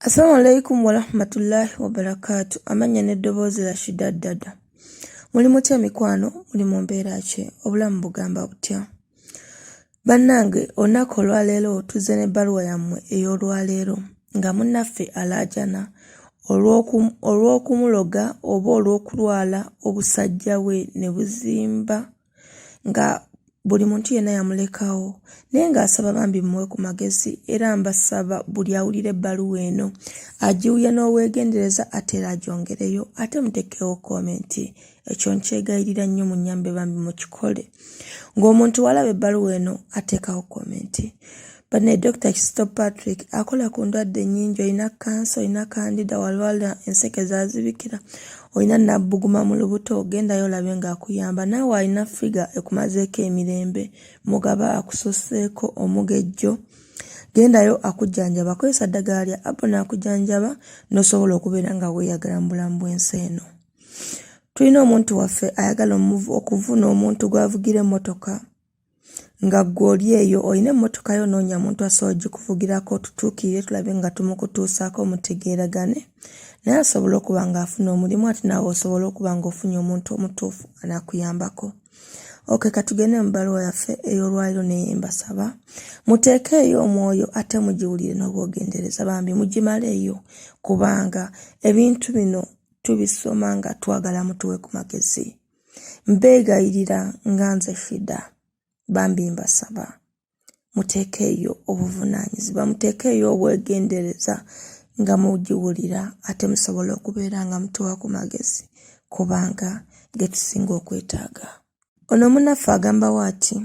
Assalamu alaikum wa rahmatullahi wa barakatuh. Amanya n'eddoboozi la Shida Dada. Muli mutya mikwano, muli mu mbeera ki, obulamu bugamba butya? Bannange, olunaku olwaleero tuzze n'ebbaluwa yammwe ey'olwaleero nga munnaffe alaajana olw'okumuloga oba olw'okulwala obusajja bwe ne buzimba nga buli muntu yenna yamulekawo naye ng'asaba bambi muwe ku magezi era mbasaba buli awulira ebbaluwa eno agiwulya n'obwegendereza ate era agyongereyo ate muteekewo komenti. Ekyo nkyegayirira nnyo munnyambe bambi mukikole. Ng'omuntu walaba ebbaluwa eno ateekawo komenti. Banne Dr. Kizito Patrick akola ku ndwadde nnyingi, olina kansa, olina kandida, walwala enseke zaazibikira, olina nabbuguma mu lubuto, gendayo olabe ng'akuyamba. Naawe alina figa ekumazeeko emirembe, mugaba akususseeko omugejjo, gendayo akujjanjaba. Kozesa ddagala lya Abo n'akujjanjaba n'osobola okubeera nga weeyagala mu bulamu bw'ensi eno. Tulina omuntu waffe ayagala okuvuna omuntu gw'avugira emmotoka nga gw'oli eyo olina emmotoka yo noonya muntu asobola gikuvugirako tutuukirire tulabe nga tumukutuusaako mutegeeragane naye asobola okuba ng'afuna omulimu ate naawe osobola okuba ng'ofunye omuntu omutuufu anaakuyambako. Katugende mu bbaluwa yaffe ey'olwaliro naye mbasaba muteekeeyo omwoyo ate mugiwulire n'obwogendereza bambi mugimaleeyo kubanga ebintu bino tubisoma nga twagala mutuwe ku magezi. Mbeegayirira nga nze Shida bambi mbasaba muteekeeyo obuvunaanyizibwa, muteekeeyo obwegendereza nga mugiwulira ate musobola okubeera nga mutuwa ku magezi kubanga ge tusinga okwetaaga. Ono munnaffe agambawo ati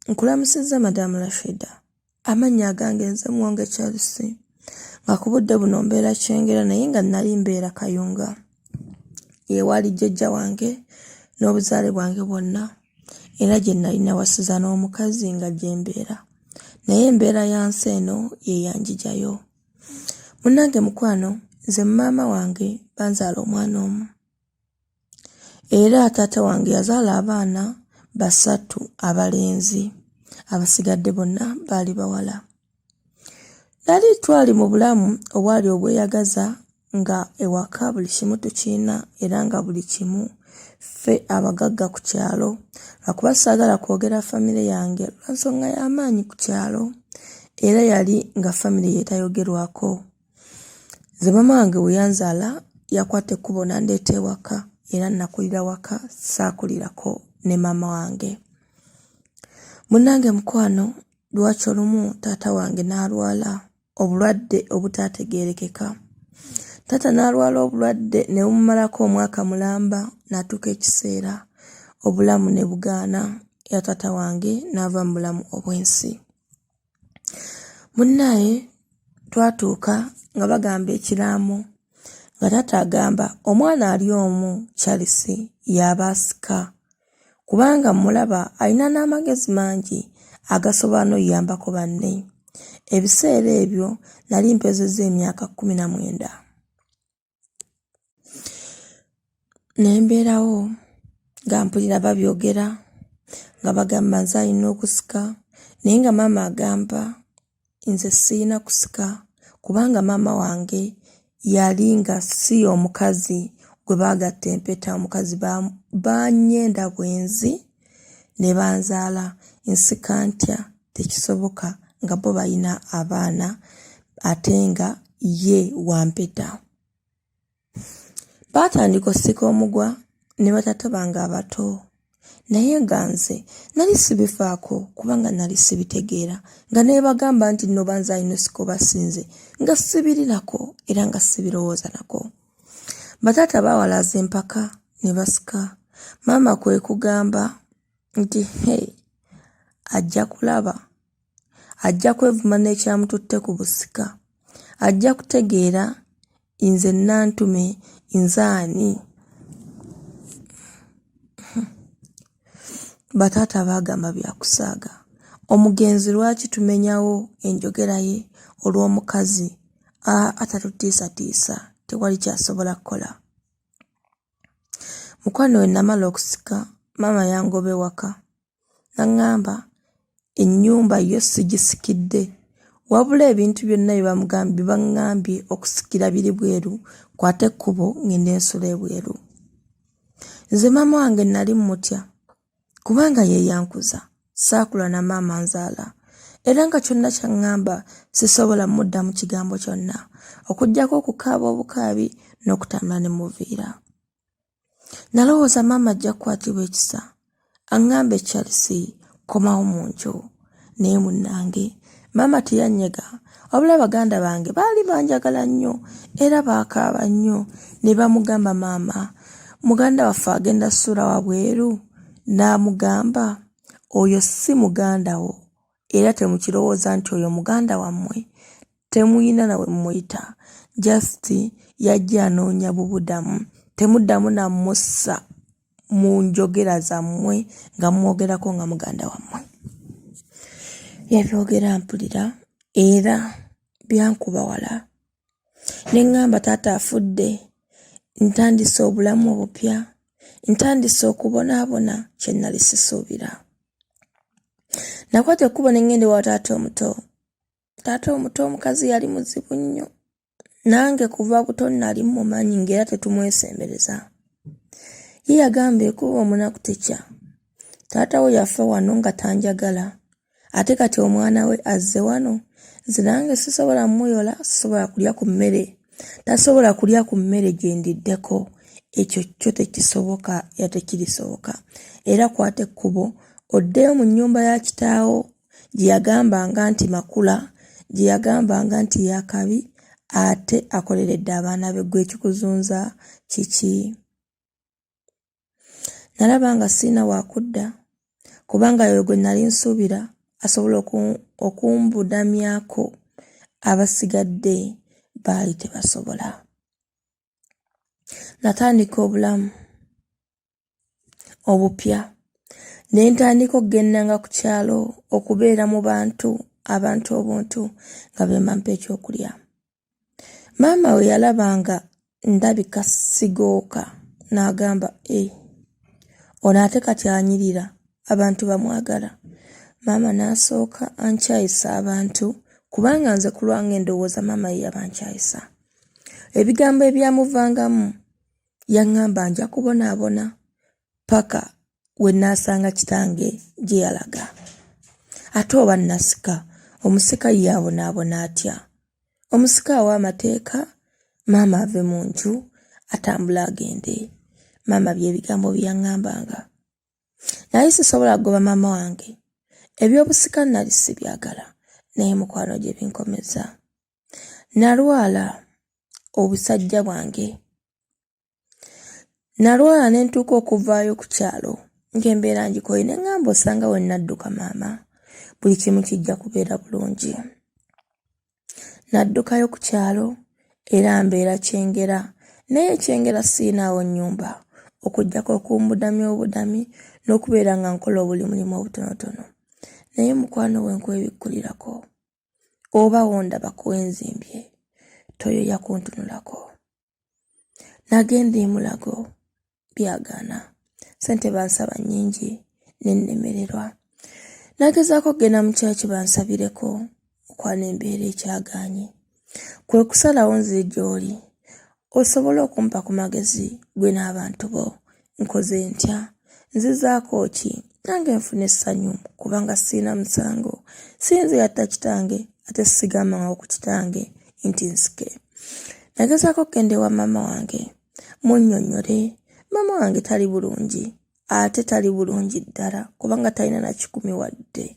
nkulamusizza Madamu Rashida, amannya agange nze Mwonge Charles, nga ku budde buno mbeera Kyengera naye nga nali mbeera Kayunga yeewali jjajja wange n'obuzaale bwange bwonna era gye nali nawasiza n'omukazi nga gye mbeera naye embeera ya nsi eno ye yanjijayo. Munnange mukwano, nze maama wange banzaala omwana omu era taata wange yazaala abaana 3 abalenzi, abasigadde bonna baali bawala. Nali twali mu bulamu obwali obweyagaza nga ewaka buli kimu tukirina era nga buli kimu ffe abagagga ku kyalo, lwakuba saagala kwogera famire yange lwansonga y'amaanyi ku kyalo era yali nga famire yeetayogerwako. Nze maama wange we yanzaala yakwata ekkubo nandeeta ewaka era nakulira waka saakulirako ne maama wange. Munnange mukwano, lwaki olumu taata wange n'alwala obulwadde obutaategeerekeka. Taata n'alwala obulwadde ne bumumalako omwaka mulamba n'atuuka ekiseera obulamu ne bugaana era taata wange n'ava mu bulamu obw'ensi. Munnaye twatuuka nga bagamba ekiraamo nga taata agamba omwana ali omu Charles y'aba asika kubanga mulaba alina n'amagezi mangi agasobola n'oyambako banne. Ebiseera ebyo nali mpezezza emyaka 19. Ne mbeerawo nga mpulira babyogera nga bagamba nze alina okusika naye nga maama agamba nze sirina kusika kubanga maama wange yali nga si omukazi gwe baagatta empeta, omukazi banyenda bwenzi ne banzaala. Nsika ntya? Tekisoboka nga bo balina abaana ate nga ye wampeta. Baatandika osika omugwa ne batata bange abato naye nga nze nali sibifaako kubanga nali sibitegeera nga naye bagamba nti nno banza alina osika basinze nga sibirirako era nga sibirowooza nako. Batata baawalaza empaka ne basika. Maama kwe kugamba nti ajja kulaba, ajja kwevuma n'ekyamututte ku busika, ajja kutegeera nze nantume nze ani. Batata baagamba byakusaaga. Omugenzi lwaki tumenyawo enjogera ye olw'omukazi atatutiisatiisa, tewali kyasobola kukola. Mukwano we namala okusika maama yangoba ewaka n'aŋŋamba ennyumba yo sigisikidde wabula ebintu byonna bye baŋŋambye okusikira biri bweru, kwate ekkubo ngende ensula ebweru. Nze maama wange nali mmutya kubanga ye yankuza, saakula na maama nzaala, era nga kyonna kyaŋŋamba sisobola muddamu kigambo kyonna okuggyako okukaaba obukaabi n'okutambula ne muviira. Nalowooza maama ajja kukwatibwa ekisa aŋŋambe Charles komawo mu nju, naye munnange maama teyanyega, wabula baganda bange baali banjagala nnyo era baakaaba nnyo ne bamugamba maama, muganda waffe agenda ssuula wabweru. N'amugamba, oyo si muganda wo era temukirowooza nti oyo muganda wammwe, temuyina nawe muyita, just yajja anoonya bubudamu, temuddamu namussa mu njogera zammwe nga mwogerako nga muganda wammwe. Yabyogera mpulira era byankuba wala. Ne ŋŋamba taata afudde, ntandise obulamu obupya, ntandise okubonaabona kye nnali sisuubira. Nakwata ekkubo ne ŋŋenda ewa taata omuto. Taata omuto omukazi yali muzibu nnyo, nange kuva buto nali mumanyi ng'era tetumwesembereza. Ye yagamba ekkubo omunaku tekya, taata we yafa wano nga tanjagala, ate kati omwana we azze wano, nze nange sisobola muyola, sisobola kulya ku mmere, tasobola kulya ku mmere gye ndiddeko. Ekyo kyo tekisoboka era tekirisoboka. Era kwata ekkubo oddeyo mu nnyumba ya kitaawo gye yagambanga nti makula, gye yagambanga nti yakabi, ate akoleredde abaana be, gwe ekikuzunza kiki? Nalaba nga sirina wakudda kubanga yoyo gwe nali nsuubira asobola okumbudamyako, abasigadde baali tebasobola. Natandika obulamu obupya, ne ntandika okugenda ku kyalo okubeera mu abantu obuntu nga bemampa ekyokulya. Maama we yalabanga ndabika sigooka n'agamba, ono ate kati anyirira, abantu bamwagala. Maama n'asooka ankyayisa abantu kubanga nze ku lwange ndowooza maama ye yabankyayisa. Ebigambo ebyamuvangamu yaŋŋamba nja kubonaabona paka we naasanga kitange gye yalaga. Ate oba nasika, omusika yabonaabona atya? Omusika ow'amateeka, maama ave mu nju atambula agende. Maama by'ebigambo bye yaŋŋambanga. Naye sisobola kugoba maama wange, ebyobusika nali sibyagala, naye mukwano gye binkomeza. Nalwala obusajja bwange, nalwala ne ntuuka okuvaayo ku kyalo ng'embeera ngikoye, ne ŋŋamba osanga we nadduka maama, buli kimu kijja kubeera bulungi. Naddukayo ku kyalo era mbeera Kyengera, naye Kyengera siinaawo nnyumba okuggyako okumbudamya obudami n'okubeera nga nkola obuli mulimu obutonotono. Naye mukwano we nkwebikkulirako, oba wondaba kuwenzimbye, toyoya kuntunulako. Nagenda e Mulago, byagaana, ssente bansaba nnyingi n'ennemererwa. Nagezaako okugenda mu kyaki bansabireko, okwana embeera ekyagaanye. Kwe kusalawo nzire gy'oli, osobola okumpa ku magezi gwe n'abantu bo. Nkoze ntya? Nzizaako ki? Nange nfuna essanyu kubanga sirina musango. Sinze yatta kitange, ate sigambanga ku kitange nti nsike. Nagezaako okugenda ewa maama wange munnyonnyole. Maama wange tali bulungi, ate tali bulungi ddala kubanga talina na 10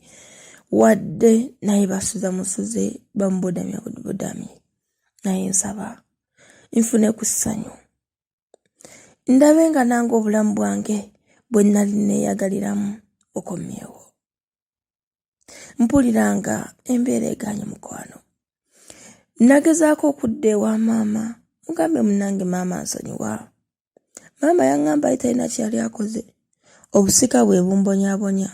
wadde naye basuza musuze bamubudamya budami. Naye nsaba nfune ku ssanyu, ndabe nga nange obulamu bwange bwe nali neeyagaliramu bukomyewo. Mpuliranga embeera egaanye mukwano. Nagezaako okudda ewa maama, mugambe munnange maama nsonyiwa. Maama yaŋŋamba ye talina kyeyali akoze, obusika bwe bumbonyabonya,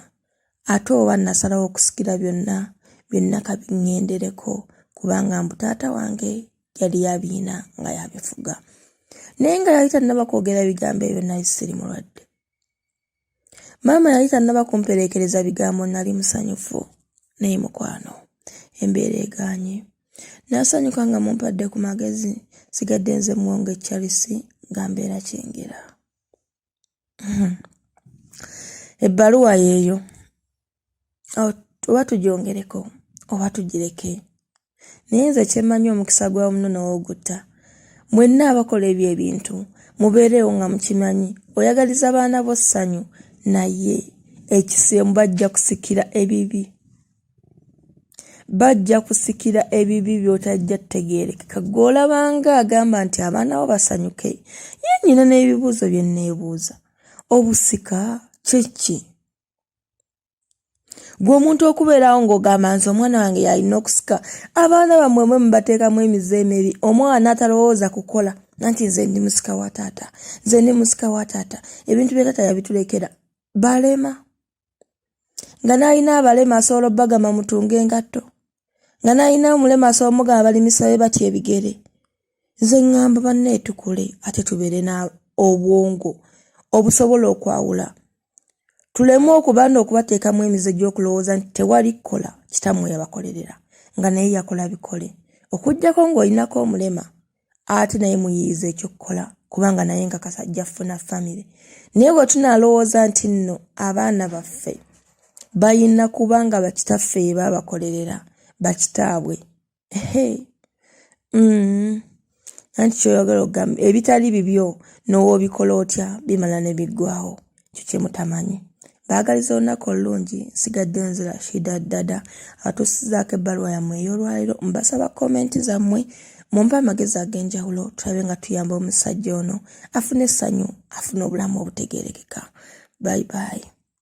ate oba nasalawo okusikira byonna kabiŋŋendereko kubanga mbu taata wange yali yabiina nga yabifuga. Naye nga yali tannaba kwogera bigambo ebyo nali siri mulwadde. Maama yali tannaba kumpereekereza bigambo nali musanyufu. Naye mukwano, embeera eganye. Nasanyuka nga mumpadde ku magezi, sigadde nze Mwonge Charles nga mbeera kyengera. Ebbaluwa yeeyo oba tugyongereko oba tugireke. Naye nze kyemmanyi omukisa gwa muno n'ogutta. Mwenna abakola ebyo ebintu mubeerewo nga mukimanyi oyagaliza baana bo ssanyu naye ekisemu bajja kusikira ebibi. Bajja kusikira ebibi by'otajja tutegeerekeka. Gw'olabanga agamba nti abaana bo basanyuke, ye nnyina n'ebibuuzo bye nneebuuza. Obusika kyeki? Gwe omuntu okubeerawo ng'ogamba nti omwana wange yalina okusika, abaana bammwe mwe mubateekamu emize emibi, omwana atalowooza kukola nanti nze ndi musika wa taata, nze ndi musika wa taata, ebintu bye taata yabitulekera. Balema nga n'alina abalema asobola obbagama mutunga engatto, nga n'alina omulema asobola omugamba balimisa be batya ebigere. Nze ŋŋamba banne tukule ate tubeere na obwongo obusobola okwawula. Tuleme okubanda okubateekamu emize gy'okulowooza nti tewali kukola kitammwe yabakolerera nga naye yakola bikole. Okuggyako ng'olinako omulema ate naye muyiyiza ekyokukola kubanga naye nga kasajja ffuna famire. Naye bwe tunaalowooza nti nno abaana baffe bayina kubanga bakitaffe ye baabakolerera bakitaabwe. Anti kyoyogera okugamba ebitali bibyo n'owoobikola otya bimala ne biggwawo. Kyo kye mutamanyi. Baagaliza olunaku olulungi, nsigadde nze Rashida Dada atuusizaako ebbaluwa yammwe ey'olwaliro. Mbasaba komenti zammwe mumpe amagezi ag'enjawulo tulabe nga tuyamba omusajja ono afune essanyu, afune obulamu obutegeerekeka. Bye bye.